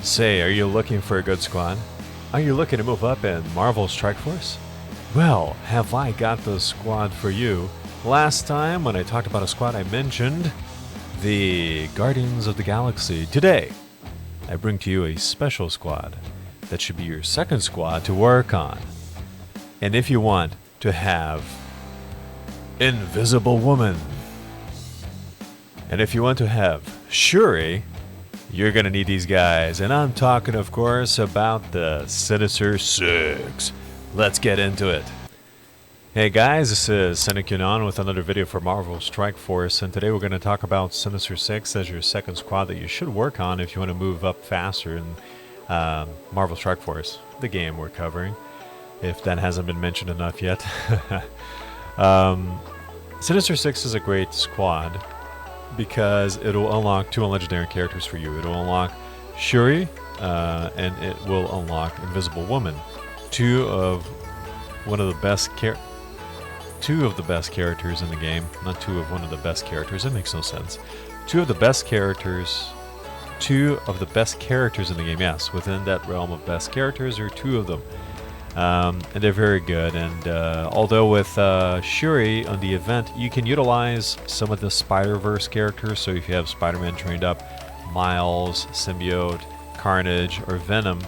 Say, are you looking for a good squad? Are you looking to move up in Marvel Strike Force? Well, have I got the squad for you. Last time when I talked about a squad, I mentioned the Guardians of the Galaxy. Today, I bring to you a special squad that should be your second squad to work on. And if you want to have Invisible Woman, and if you want to have SHURI, you're going to need these guys. And I'm talking, of course, about the Sinister 6. Let's get into it. Hey guys, this is Sinister with another video for Marvel Strike Force, and today we're going to talk about Sinister 6 as your second squad that you should work on if you want to move up faster in Marvel Strike Force, the game we're covering, if that hasn't been mentioned enough yet. Sinister 6 is a great squad because it'll unlock 2 legendary characters for you. It'll unlock SHURI, and it will unlock Invisible Woman. Two of the best characters in the game. Not two of one of the best characters. It makes no sense. Two of the best characters in the game. Yes, within that realm of best characters, there are 2 of them. And they're very good. And although with SHURI on the event, you can utilize some of the Spider-Verse characters. So if you have Spider-Man trained up, Miles, Symbiote, Carnage, or Venom,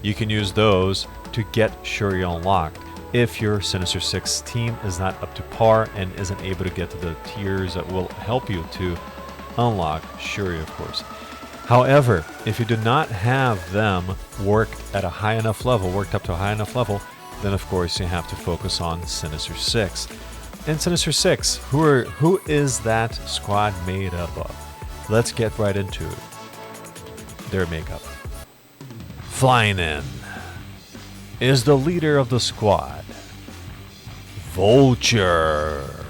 you can use those to get SHURI unlocked if your Sinister 6 team is not up to par and isn't able to get to the tiers that will help you to unlock SHURI, of course. However, if you do not have them worked up to a high enough level, then of course you have to focus on Sinister 6. And Sinister 6, who is that squad made up of? Let's get right into their makeup. Flying in is the leader of the squad, VULTURE.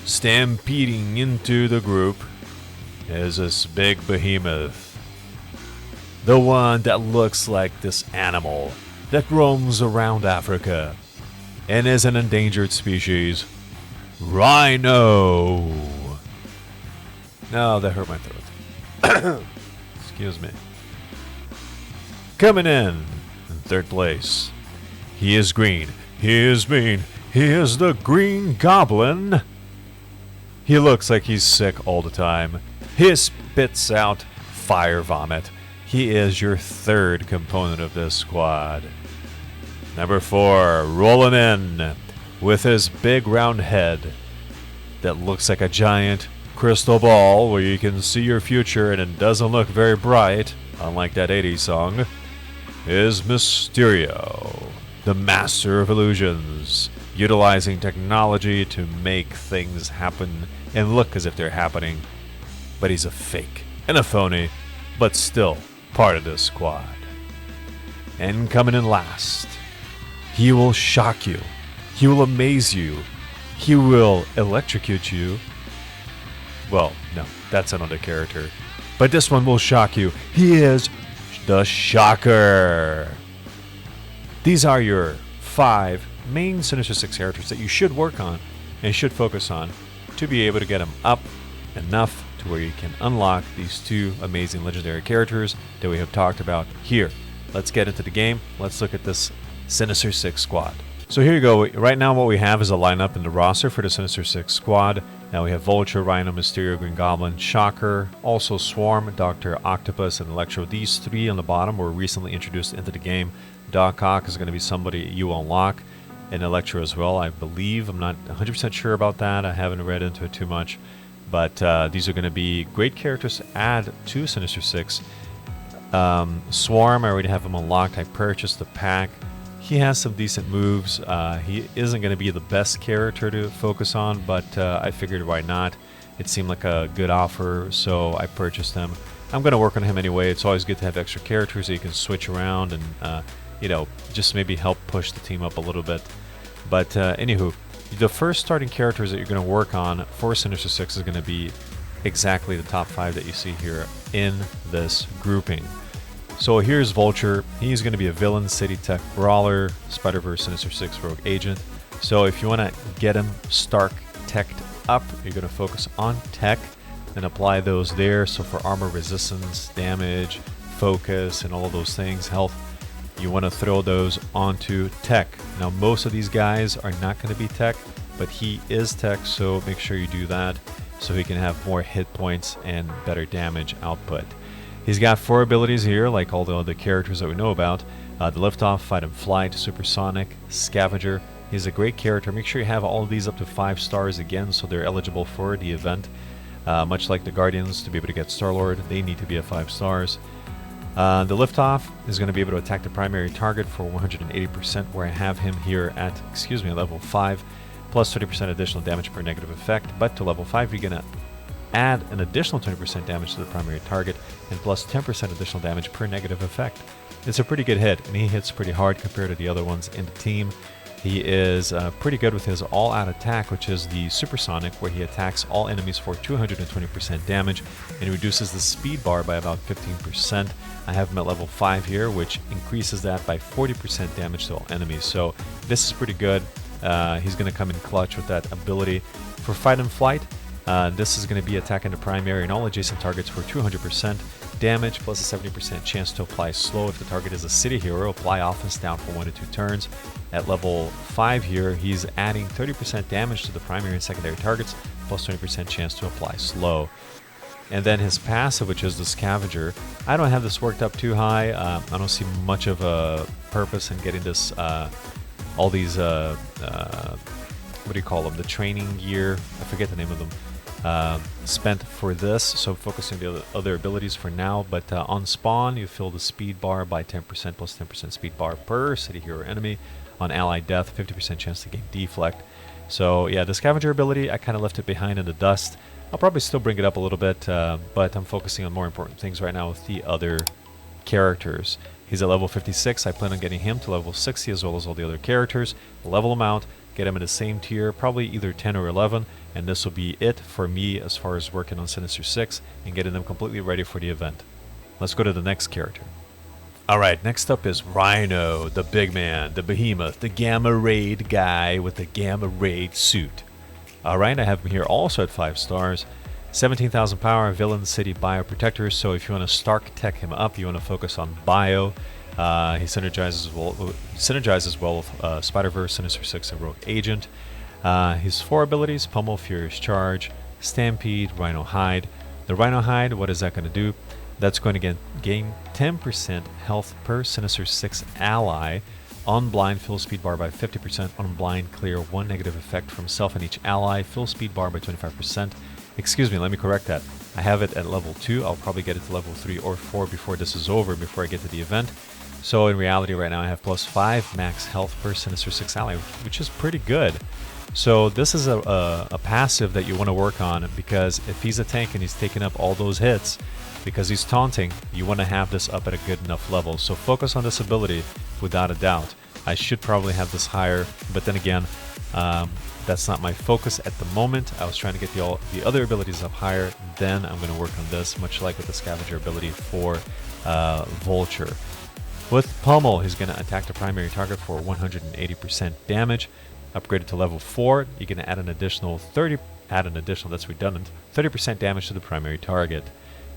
Stampeding into the group is this big behemoth. The one that looks like this animal that roams around Africa and is an endangered species, Rhino. No, that hurt my throat. Excuse me. Coming in third place, he is green, he is mean, he is the Green Goblin. He looks like he's sick all the time. He spits out fire vomit. He is your third component of this squad. Number 4, rolling in with his big round head that looks like a giant crystal ball where you can see your future and it doesn't look very bright, unlike that 80s song, is MYSTERIO, the master of illusions, utilizing technology to make things happen and look as if they're happening. But he's a fake and a phony, but still part of this squad. And coming in last, he will shock you, he will amaze you, he will electrocute you. Well, no, that's another character. But this one will shock you. He is the Shocker. These are your 5 main Sinister 6 characters that you should work on and should focus on to be able to get them up enough to where you can unlock these 2 amazing legendary characters that we have talked about here. Let's get into the game. Let's look at this Sinister 6 squad. So here you go. Right now what we have is a lineup in the roster for the Sinister 6 squad. Now we have VULTURE, Rhino, MYSTERIO, Green Goblin, Shocker, also Swarm, Dr. Octopus, and Electro. These 3 on the bottom were recently introduced into the game. Doc Ock is going to be somebody you unlock, and Electro as well, I believe. I'm not 100% sure about that. I haven't read into it too much. But these are going to be great characters to add to Sinister 6. Swarm, I already have him unlocked. I purchased the pack. He has some decent moves. He isn't going to be the best character to focus on, but I figured why not. It seemed like a good offer, so I purchased him. I'm going to work on him anyway. It's always good to have extra characters that you can switch around and, just maybe help push the team up a little bit. But anywho, the first starting characters that you're going to work on for Sinister 6 is going to be exactly the top 5 that you see here in this grouping. So here's VULTURE. He's going to be a villain, city tech brawler, Spider-Verse, Sinister 6 rogue agent. So if you want to get him Stark teched up, you're going to focus on tech. and apply those there. So for armor resistance, damage, focus, and all of those things, health, you want to throw those onto tech. Now most of these guys are not going to be tech, but he is tech, so make sure you do that so he can have more hit points and better damage output. He's got 4 abilities here, like all the other characters that we know about. The Liftoff, Fight and Flight, Supersonic, Scavenger. He's a great character. Make sure you have all of these up to 5 stars again, so they're eligible for the event. Much like the Guardians, to be able to get Star-Lord, they need to be at 5 stars. The Liftoff is going to be able to attack the primary target for 180%, where I have him here at, level 5, plus 30% additional damage per negative effect. But to level 5, you're going to add an additional 20% damage to the primary target, and plus 10% additional damage per negative effect. It's a pretty good hit, and he hits pretty hard compared to the other ones in the team. He is pretty good with his all-out attack, which is the Supersonic, where he attacks all enemies for 220% damage and reduces the speed bar by about 15%. I have him at level 5 here, which increases that by 40% damage to all enemies. So this is pretty good. He's going to come in clutch with that ability. For Fight and Flight, this is going to be attacking the primary and all adjacent targets for 200% damage, plus a 70% chance to apply slow. If the target is a city hero, apply offense down for 1 to 2 turns. At level 5 here, he's adding 30% damage to the primary and secondary targets, plus 20% chance to apply slow. And then his passive, which is the Scavenger. I don't have this worked up too high. I don't see much of a purpose in getting this, all these, what do you call them, the training gear, I forget the name of them, spent for this, so focusing on the other abilities for now. But on spawn, you fill the speed bar by 10%, plus 10% speed bar per city hero enemy. On ally death, 50% chance to gain deflect. So yeah, the Scavenger ability, I kind of left it behind in the dust. I'll probably still bring it up a little bit, but I'm focusing on more important things right now with the other characters. He's at level 56. I plan on getting him to level 60 as well as all the other characters. Level him out, get him in the same tier, probably either 10 or 11, and this will be it for me as far as working on Sinister 6 and getting them completely ready for the event. Let's go to the next character. Alright, next up is Rhino, the big man, the behemoth, the Gamma Raid guy with the Gamma Raid suit. Alright, I have him here also at 5 stars. 17,000 power, Villain City Bio Protector, so if you want to Stark Tech him up, you want to focus on Bio. He synergizes well with Spider-Verse, Sinister 6, and Rogue Agent. His 4 abilities, Pummel, Furious Charge, Stampede, Rhino Hide. The Rhino Hide, what is that going to do? That's going to gain 10% health per Sinister 6 ally. On blind, fill speed bar by 50%. On blind, clear 1 negative effect from self and each ally. Fill speed bar by 25%. Excuse me, let me correct that. I have it at level 2. I'll probably get it to level 3 or 4 before this is over, before I get to the event. So in reality right now I have plus 5 max health per Sinister 6 ally, which is pretty good. So this is a passive that you want to work on, because if he's a tank and he's taking up all those hits, because he's taunting, you want to have this up at a good enough level. So focus on this ability without a doubt. I should probably have this higher, but then again, that's not my focus at the moment. I was trying to get the other abilities up higher, then I'm going to work on this, much like with the Scavenger ability for VULTURE. With Pummel, he's going to attack the primary target for 180% damage. Upgraded to level 4, you're going to add an additional that's redundant, 30% damage to the primary target.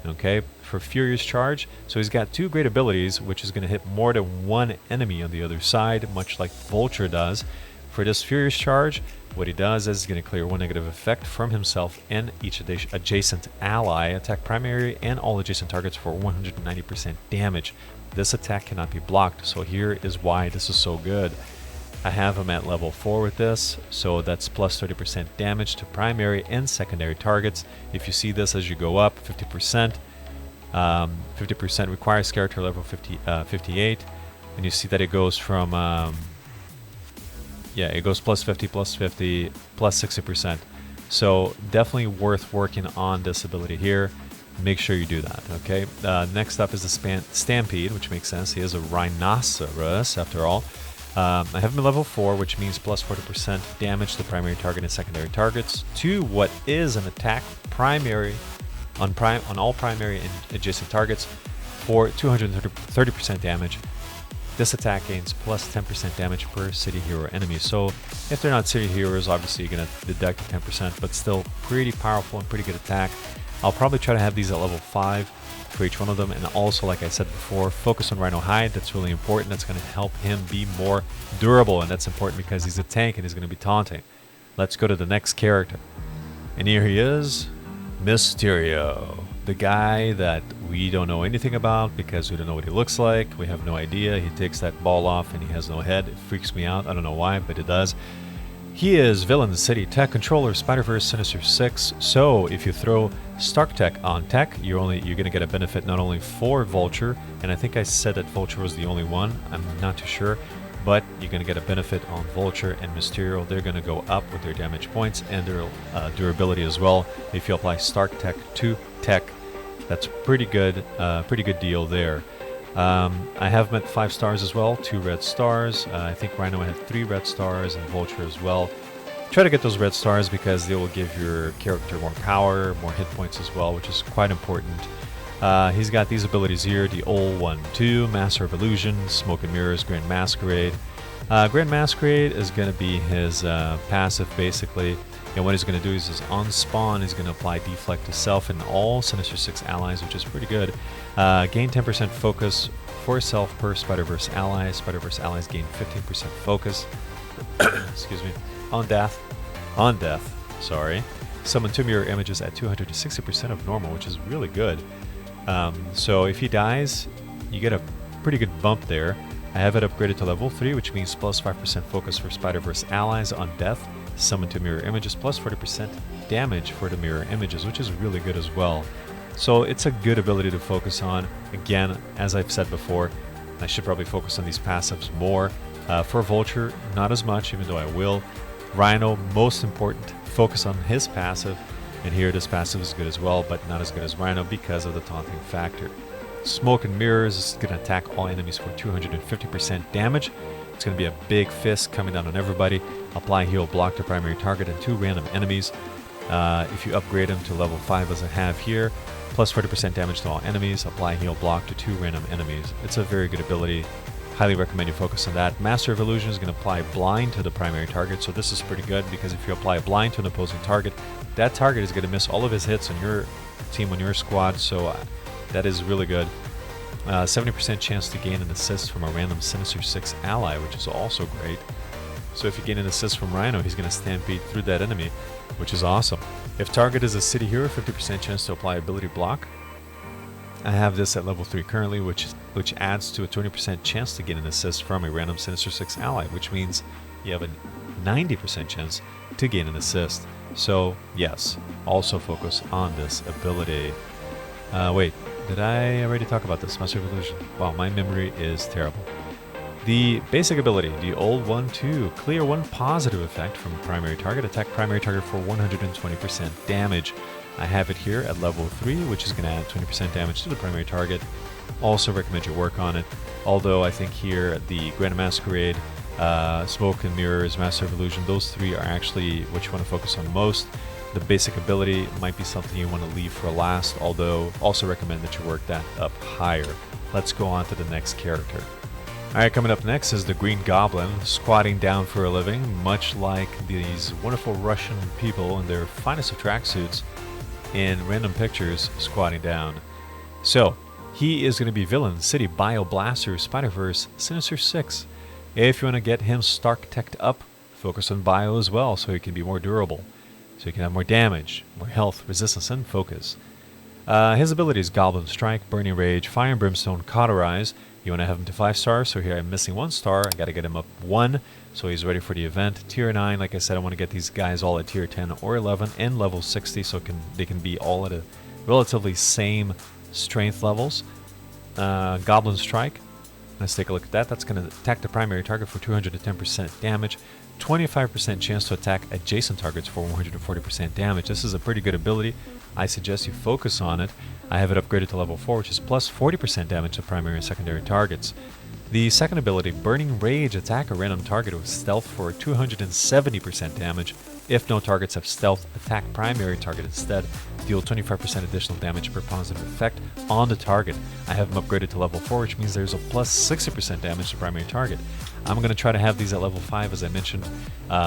Okay, for Furious Charge, so he's got 2 great abilities, which is going to hit more than 1 enemy on the other side, much like VULTURE does. For this Furious Charge, what he does is he's going to clear 1 negative effect from himself and each adjacent ally, attack primary and all adjacent targets for 190% damage. This attack cannot be blocked, so here is why this is so good. I have him at level 4 with this, so that's plus 30% damage to primary and secondary targets. If you see this as you go up, 50%, 50% requires character level 58, and you see that it goes from, it goes plus 50, plus 50, plus 60%. So definitely worth working on this ability here. Make sure you do that, okay? Next up is the Stampede, which makes sense. He is a rhinoceros, after all. I have him at level 4, which means plus 40% damage to primary target and secondary targets to what is an attack primary on all primary and adjacent targets for 230% damage. This attack gains plus 10% damage per city hero enemy. So if they're not city heroes, obviously you're going to deduct 10%, but still pretty powerful and pretty good attack. I'll probably try to have these at level 5 for each one of them, and also, like I said before, focus on Rhino Hide. That's really important. That's going to help him be more durable, and that's important because he's a tank and he's going to be taunting. Let's go to the next character. And here he is, Mysterio. The guy that we don't know anything about because we don't know what he looks like. We have no idea. He takes that ball off and he has no head. It freaks me out. I don't know why, but it does. He is Villain City Tech Controller, Spider-Verse, Sinister 6. So if you throw Stark Tech on Tech, you're going to get a benefit not only for VULTURE, and I think I said that VULTURE was the only one. I'm not too sure. But you're going to get a benefit on VULTURE and Mysterio. They're going to go up with their damage points and their durability as well. If you apply Stark Tech to Tech, that's pretty good deal there. I have met 5 stars as well, 2 red stars. I think Rhino had 3 red stars and VULTURE as well. Try to get those red stars because they will give your character more power, more hit points as well, which is quite important. He's got these abilities here, the old 1-2, Master of Illusion, Smoke and Mirrors, Grand Masquerade. Grand Masquerade is going to be his passive basically, and what he's going to do is on spawn he's going to apply Deflect to self and all Sinister 6 allies, which is pretty good. Gain 10% focus for self per Spider-Verse ally. Spider-Verse allies gain 15% focus. Excuse me. On death, sorry. Summon 2 mirror images at 200 to 60% of normal, which is really good. So if he dies, you get a pretty good bump there. I have it upgraded to level 3, which means plus 5% focus for Spider-Verse allies on death. Summon 2 mirror images, plus 40% damage for the mirror images, which is really good as well. So it's a good ability to focus on. Again, as I've said before, I should probably focus on these passives more. For VULTURE, not as much, even though I will. Rhino, most important, focus on his passive. And here this passive is good as well, but not as good as Rhino because of the taunting factor. Smoke and Mirrors is going to attack all enemies for 250% damage. It's going to be a big fist coming down on everybody. Apply heal block to primary target and 2 random enemies. If you upgrade them to level 5 as I have here, plus 40% damage to all enemies. Apply heal block to 2 random enemies. It's a very good ability. Highly recommend you focus on that. Master of Illusion is going to apply blind to the primary target, so this is pretty good because if you apply a blind to an opposing target, that target is going to miss all of his hits on your team, on your squad, so that is really good. 70% chance to gain an assist from a random Sinister 6 ally, which is also great. So if you gain an assist from Rhino, he's going to stampede through that enemy, which is awesome. If target is a city hero, 50% chance to apply ability block. I have this at level 3 currently, which adds to a 20% chance to gain an assist from a random Sinister 6 ally, which means you have a 90% chance to gain an assist. So yes, also focus on this ability. Wait, did I already talk about this? Master of Illusion. Wow, my memory is terrible. The basic ability, the old 1-2, clear 1 positive effect from primary target, attack primary target for 120% damage. I have it here at level 3, which is going to add 20% damage to the primary target. Also recommend you work on it, although I think here the Grand Masquerade, Smoke and Mirrors, Master of Illusion, those 3 are actually what you want to focus on most. The basic ability might be something you want to leave for last, although also recommend that you work that up higher. Let's go on to the next character. Alright, coming up next is the Green Goblin, squatting down for a living, much like these wonderful Russian people in their finest of tracksuits in random pictures squatting down. So, he is going to be Villain City Bio Blaster Spider-Verse Sinister 6. If you want to get him Stark teched up, focus on Bio as well so he can be more durable. So he can have more damage, more health, resistance, and focus. His abilities: Goblin Strike, Burning Rage, Fire and Brimstone, Cauterize. You want to have him to 5 stars, so here I'm missing 1 star. I got to get him up 1, so he's ready for the event. Tier 9, like I said, I want to get these guys all at tier 10 or 11 and level 60, so they can be all at a relatively same strength levels. Goblin Strike. Let's take a look at that. That's going to attack the primary target for 210% damage. 25% chance to attack adjacent targets for 140% damage. This is a pretty good ability. I suggest you focus on it. I have it upgraded to level 4, which is plus 40% damage to primary and secondary targets. The second ability, Burning Rage, attack a random target with stealth for 270% damage. If no targets have stealth, attack primary target instead. Deal 25% additional damage per positive effect on the target. I have them upgraded to level 4, which means there's a plus 60% damage to primary target. I'm going to try to have these at level 5, as I mentioned,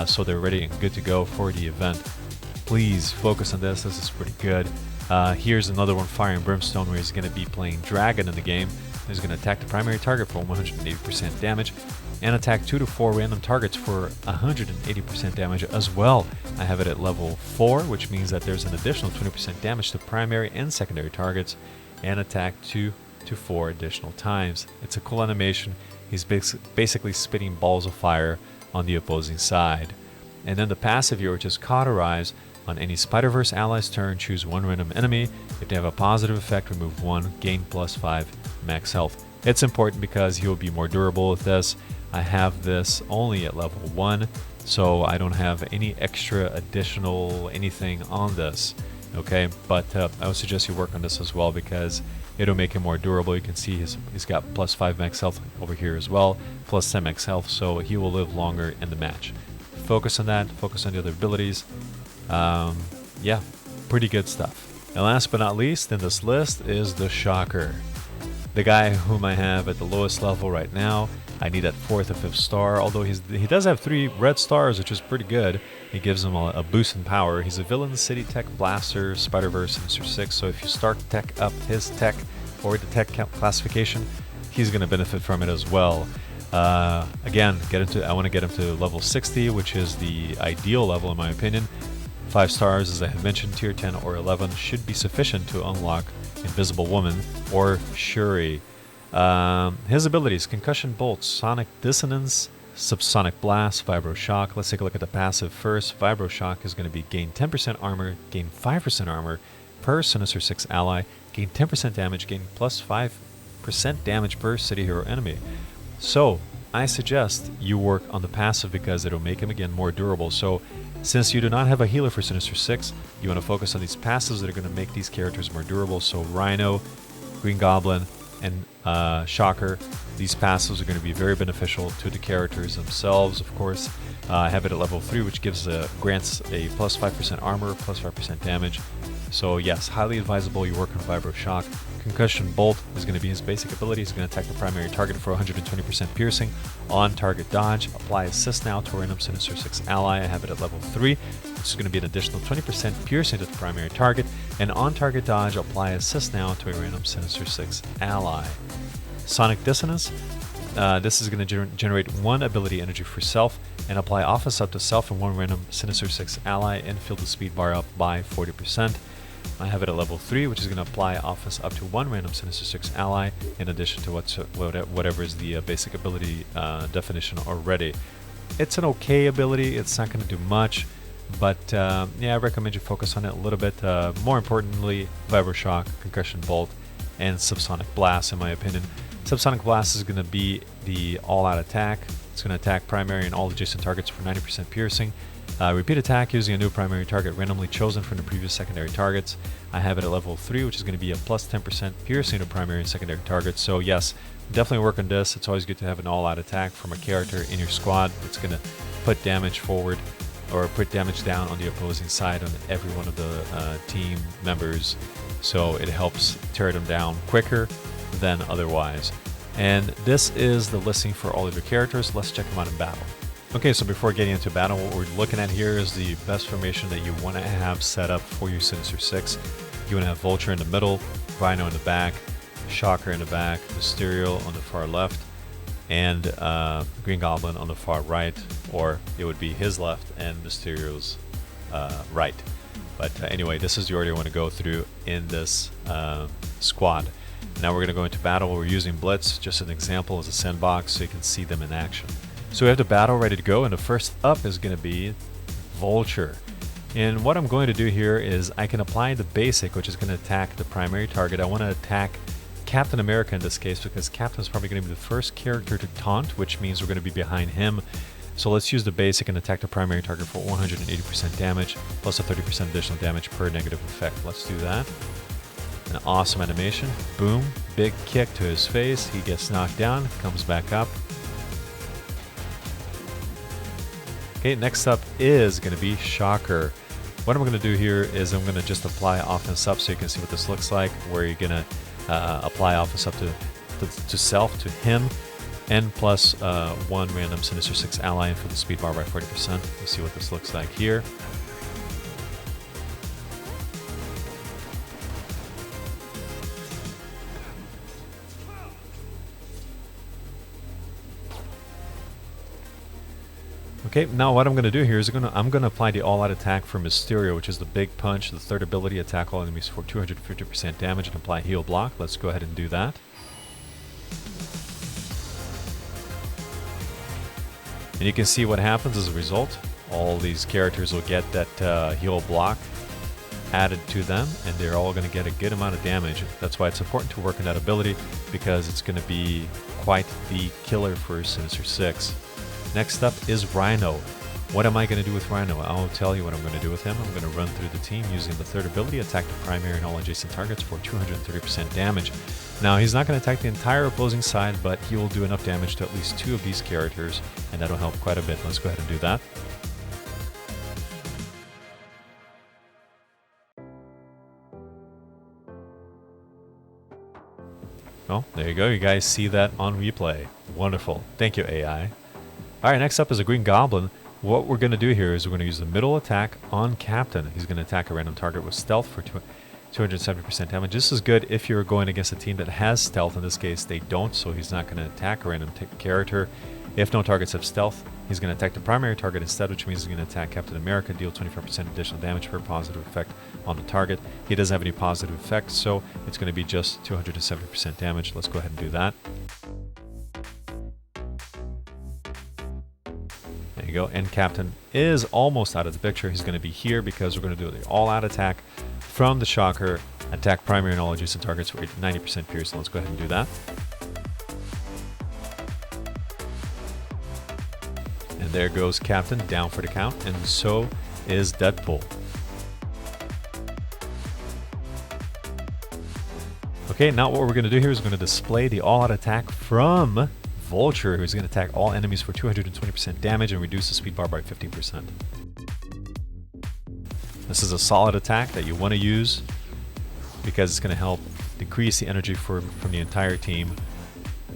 so they're ready and good to go for the event. Please focus on this. This is pretty good. Here's another one, Fire and Brimstone, where he's going to be playing Dragon in the game. He's going to attack the primary target for 180% damage and attack 2 to 4 random targets for 180% damage as well. I have it at level 4, which means that there's an additional 20% damage to primary and secondary targets, and attack 2 to 4 additional times. It's a cool animation. He's basically spitting balls of fire on the opposing side. And then the passive here, which is Cauterize. On any Spider-Verse ally's turn, choose one random enemy. If they have a positive effect, remove 1, gain +5 max health. It's important because he will be more durable with this. I have this only at level 1, so I don't have any extra additional anything on this. Okay, but I would suggest you work on this as well because it'll make him more durable. You can see he's got +5 max health over here as well, +10 max health, so he will live longer in the match. Focus on that, focus on the other abilities. Yeah, pretty good stuff. And last but not least in this list is the Shocker. The guy whom I have at the lowest level right now. I need that 4th or 5th star, although he does have 3 red stars, which is pretty good. It gives him a boost in power. He's a Villain City Tech Blaster, Spider-Verse, Sinister 6, so if you start tech up his tech or the tech classification, he's going to benefit from it as well. Again, I want to get him to level 60, which is the ideal level in my opinion. 5 stars, as I have mentioned, tier 10 or 11 should be sufficient to unlock Invisible Woman or SHURI. His abilities: Concussion Bolt, Sonic Dissonance, Subsonic Blast, Vibro Shock. Let's take a look at the passive first. Vibro Shock is going to be gain 10% armor, gain 5% armor per Sinister 6 ally, gain 10% damage, gain +5% damage per city hero enemy. So I suggest you work on the passive because it'll make him again more durable. So since you do not have a healer for Sinister 6, you want to focus on these passives that are going to make these characters more durable. So Rhino, Green Goblin, and Shocker, these passives are going to be very beneficial to the characters themselves, of course. I have it at level 3, which grants a +5% armor, +5% damage. So yes, highly advisable you work on Vibro Shock. Concussion Bolt is going to be his basic ability. He's going to attack the primary target for 120% piercing. On target dodge, apply assist now to a random Sinister 6 ally. I have it at level 3, which is going to be an additional 20% piercing to the primary target. And on target dodge, apply assist now to a random Sinister 6 ally. Sonic Dissonance. This is going to generate 1 ability energy for self and apply office up to self and 1 random Sinister 6 ally and fill the speed bar up by 40%. I have it at level 3, which is going to apply office up to 1 random Sinister 6 ally in addition to whatever is the basic ability definition already. It's an okay ability. It's not going to do much, but yeah, I recommend you focus on it a little bit. More importantly, Vibro Shock, Concussion Bolt, and Subsonic Blast, in my opinion. Subsonic Blast is going to be the all-out attack. It's going to attack primary and all adjacent targets for 90% piercing. Repeat attack using a new primary target randomly chosen from the previous secondary targets. I have it at level 3, which is going to be a +10% piercing to primary and secondary targets. So yes, definitely work on this. It's always good to have an all-out attack from a character in your squad. It's going to put damage forward or put damage down on the opposing side on every one of the team members. So it helps tear them down quicker than otherwise. And this is the listing for all of your characters. Let's check them out in battle. Okay, so before getting into battle, what we're looking at here is the best formation that you want to have set up for your Sinister 6. You want to have Vulture in the middle, Rhino in the back, Shocker in the back, Mysterio on the far left, and Green Goblin on the far right, or it would be his left and Mysterio's right. But anyway, this is the order you want to go through in this squad. Now we're going to go into battle. We're using Blitz, just an example as a sandbox so you can see them in action. So we have the battle ready to go, and the first up is going to be Vulture. And what I'm going to do here is I can apply the basic, which is going to attack the primary target. I want to attack Captain America in this case because Captain is probably going to be the first character to taunt, which means we're going to be behind him. So let's use the basic and attack the primary target for 180% damage, plus a 30% additional damage per negative effect. Let's do that. An awesome animation. Boom. Big kick to his face. He gets knocked down, comes back up. Okay, next up is going to be Shocker. What I'm going to do here is I'm going to just apply offense up so you can see what this looks like, where you're going to apply offense up to self, to him, and plus 1 random Sinister 6 ally and for the speed bar by 40%. Let's see what this looks like here. Okay, now what I'm going to do here is I'm going to apply the all-out attack for Mysterio, which is the big punch, the third ability, attack all enemies for 250% damage and apply heal block. Let's go ahead and do that. And you can see what happens as a result. All these characters will get that heal block added to them, and they're all going to get a good amount of damage. That's why it's important to work on that ability, because it's going to be quite the killer for Sinister 6. Next up is Rhino. What am I going to do with Rhino? I'll tell you what I'm going to do with him. I'm going to run through the team using the third ability, attack the primary and all adjacent targets for 230% damage. Now, he's not going to attack the entire opposing side, but he will do enough damage to at least 2 of these characters, and that'll help quite a bit. Let's go ahead and do that. Oh, there you go. You guys see that on replay. Wonderful. Thank you, AI. Alright, next up is a Green Goblin. What we're going to do here is we're going to use the middle attack on Captain. He's going to attack a random target with stealth for 270% damage. This is good if you're going against a team that has stealth. In this case, they don't, so he's not going to attack a random character. If no targets have stealth, he's going to attack the primary target instead, which means he's going to attack Captain America, deal 25% additional damage for a positive effect on the target. He doesn't have any positive effects, so it's going to be just 270% damage. Let's go ahead and do that. There you go, and Captain is almost out of the picture. He's going to be here because we're going to do the all-out attack from the Shocker, attack primary and all adjacent targets for 90% pierce. So let's go ahead and do that. And there goes Captain, down for the count, and so is Deadpool. Okay, now what we're going to do here is we're going to display the all-out attack from VULTURE, who's going to attack all enemies for 220% damage and reduce the speed bar by 15%. This is a solid attack that you want to use because it's going to help decrease the energy from the entire team.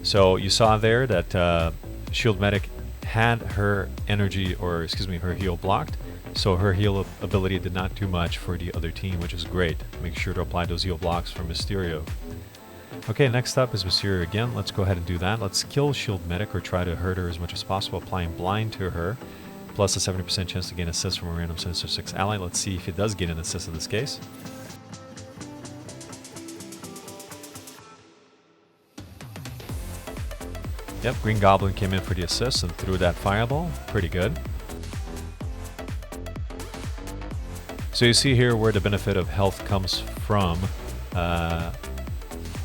So you saw there that Shield Medic had her energy, or excuse me, her heal blocked. So her heal ability did not do much for the other team, which is great. Make sure to apply those heal blocks for Mysterio. Okay, next up is Mysterio again. Let's go ahead and do that. Let's kill Shield Medic, or try to hurt her as much as possible, applying blind to her, plus a 70% chance to gain assist from a random Sinister 6 ally. Let's see if it does gain an assist in this case. Yep, Green Goblin came in for the assist and threw that fireball. Pretty good. So you see here where the benefit of health comes from,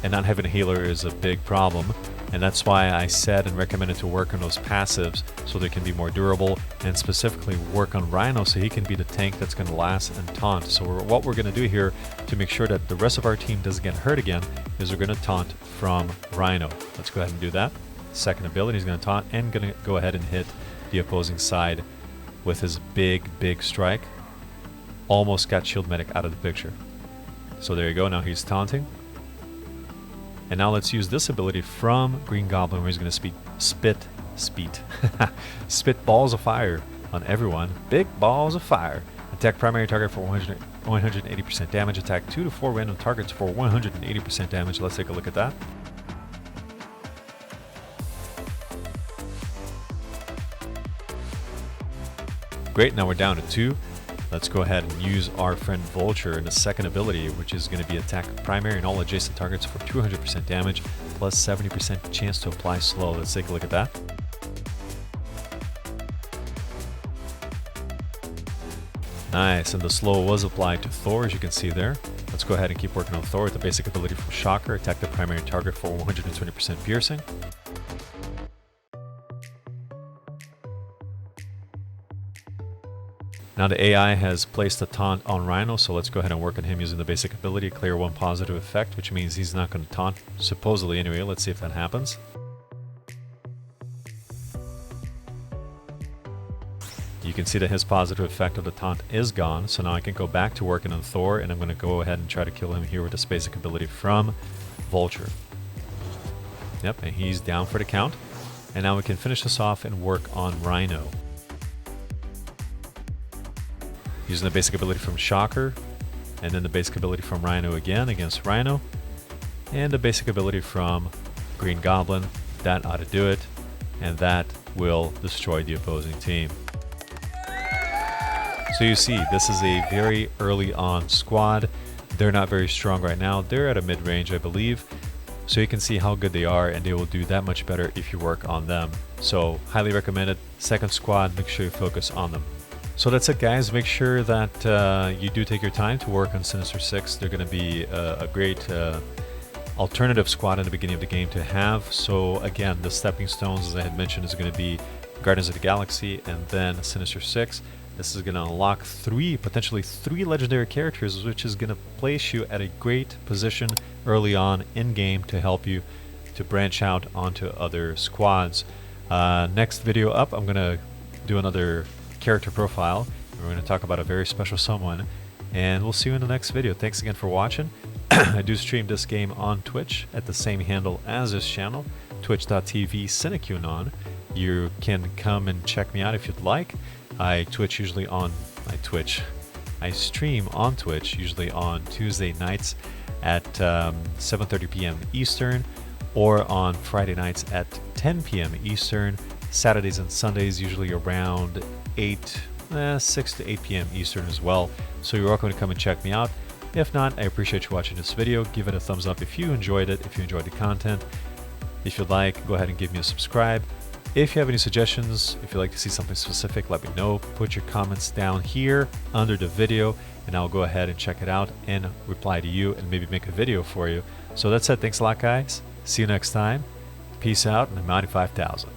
and not having a healer is a big problem, and that's why I said and recommended to work on those passives so they can be more durable, and specifically work on Rhino so he can be the tank that's going to last and taunt. So what we're going to do here to make sure that the rest of our team doesn't get hurt again is we're going to taunt from Rhino. Let's go ahead and do that. Second ability is going to taunt and going to go ahead and hit the opposing side with his big strike. Almost got Shield Medic out of the picture. So there you go, now he's taunting. And now let's use this ability from Green Goblin, where he's going to spit balls of fire on everyone. Big balls of fire. Attack primary target for 180% damage. Attack 2 to 4 random targets for 180% damage. Let's take a look at that. Great, now we're down to 2. Let's go ahead and use our friend VULTURE in the second ability, which is going to be attack primary and all adjacent targets for 200% damage, plus 70% chance to apply slow. Let's take a look at that. Nice, and the slow was applied to Thor, as you can see there. Let's go ahead and keep working on Thor with the basic ability from Shocker, attack the primary target for 120% piercing. Now the AI has placed a taunt on Rhino, so let's go ahead and work on him using the basic ability, clear 1 positive effect, which means he's not going to taunt, supposedly anyway. Let's see if that happens. You can see that his positive effect of the taunt is gone, so now I can go back to working on Thor, and I'm going to go ahead and try to kill him here with this basic ability from VULTURE. Yep, and he's down for the count. And now we can finish this off and work on Rhino. Using the basic ability from Shocker, and then the basic ability from Rhino again against Rhino, and the basic ability from Green Goblin. That ought to do it, and that will destroy the opposing team. So you see, this is a very early on squad. They're not very strong right now. They're at a mid-range, I believe. So you can see how good they are, and they will do that much better if you work on them. So highly recommended. Second squad, make sure you focus on them. So that's it, guys. Make sure that you do take your time to work on Sinister 6. They're going to be a great alternative squad in the beginning of the game to have. So again, the stepping stones, as I had mentioned, is going to be Guardians of the Galaxy and then Sinister 6. This is going to unlock potentially three legendary characters, which is going to place you at a great position early on in game to help you to branch out onto other squads. Next video up, I'm going to do another character profile. We're going to talk about a very special someone, and we'll see you in the next video. Thanks again for watching. I do stream this game on Twitch at the same handle as this channel, twitch.tv/Cinecunon. You can come and check me out if you'd like. I stream on Twitch usually on Tuesday nights at 7:30 p.m. Eastern, or on Friday nights at 10 p.m. Eastern. Saturdays and Sundays usually around 6 to 8 p.m. Eastern as well. So you're welcome to come and check me out. If not, I appreciate you watching this video. Give it a thumbs up if you enjoyed it, if you enjoyed the content. If you'd like, go ahead and give me a subscribe. If you have any suggestions, if you'd like to see something specific, let me know. Put your comments down here under the video, and I'll go ahead and check it out and reply to you and maybe make a video for you. So that's it. Thanks a lot, guys. See you next time. Peace out, and I'm 95,000.